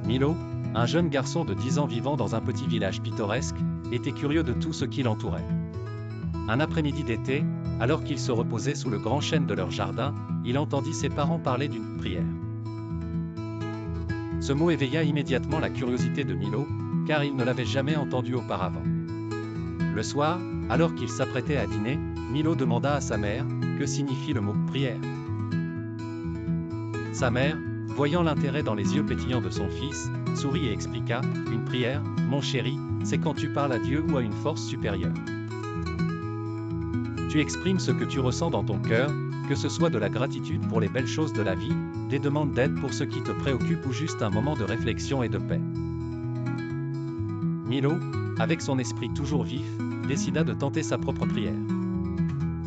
Milo, un jeune garçon de 10 ans vivant dans un petit village pittoresque, était curieux de tout ce qui l'entourait. Un après-midi d'été, alors qu'il se reposait sous le grand chêne de leur jardin, il entendit ses parents parler d'une prière. Ce mot éveilla immédiatement la curiosité de Milo, car il ne l'avait jamais entendu auparavant. Le soir, alors qu'il s'apprêtait à dîner, Milo demanda à sa mère « Que signifie le mot « prière » ?» Sa mère, voyant l'intérêt dans les yeux pétillants de son fils, sourit et expliqua « Une prière, mon chéri, c'est quand tu parles à Dieu ou à une force supérieure. Tu exprimes ce que tu ressens dans ton cœur, que ce soit de la gratitude pour les belles choses de la vie, des demandes d'aide pour ce qui te préoccupe ou juste un moment de réflexion et de paix. » Milo, avec son esprit toujours vif, décida de tenter sa propre prière.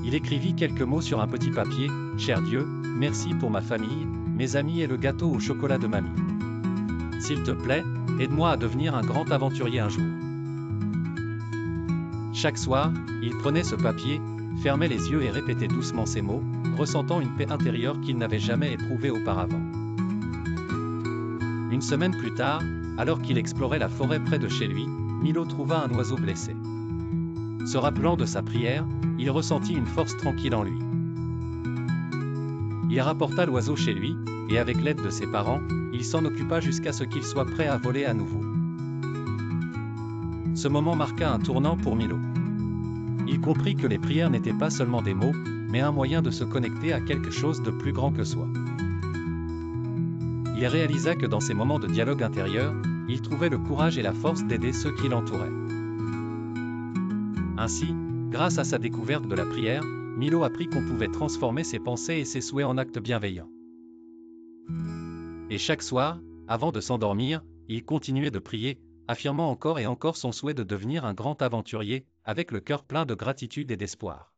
Il écrivit quelques mots sur un petit papier « Cher Dieu, merci pour ma famille, mes amis et le gâteau au chocolat de mamie. S'il te plaît, aide-moi à devenir un grand aventurier un jour. » Chaque soir, il prenait ce papier, fermait les yeux et répétait doucement ces mots, ressentant une paix intérieure qu'il n'avait jamais éprouvée auparavant. Une semaine plus tard, alors qu'il explorait la forêt près de chez lui, Milo trouva un oiseau blessé. Se rappelant de sa prière, il ressentit une force tranquille en lui. Il rapporta l'oiseau chez lui, et avec l'aide de ses parents, il s'en occupa jusqu'à ce qu'il soit prêt à voler à nouveau. Ce moment marqua un tournant pour Milo. Il comprit que les prières n'étaient pas seulement des mots, mais un moyen de se connecter à quelque chose de plus grand que soi. Il réalisa que dans ces moments de dialogue intérieur, il trouvait le courage et la force d'aider ceux qui l'entouraient. Ainsi, grâce à sa découverte de la prière, Milo apprit qu'on pouvait transformer ses pensées et ses souhaits en actes bienveillants. Et chaque soir, avant de s'endormir, il continuait de prier, affirmant encore et encore son souhait de devenir un grand aventurier, avec le cœur plein de gratitude et d'espoir.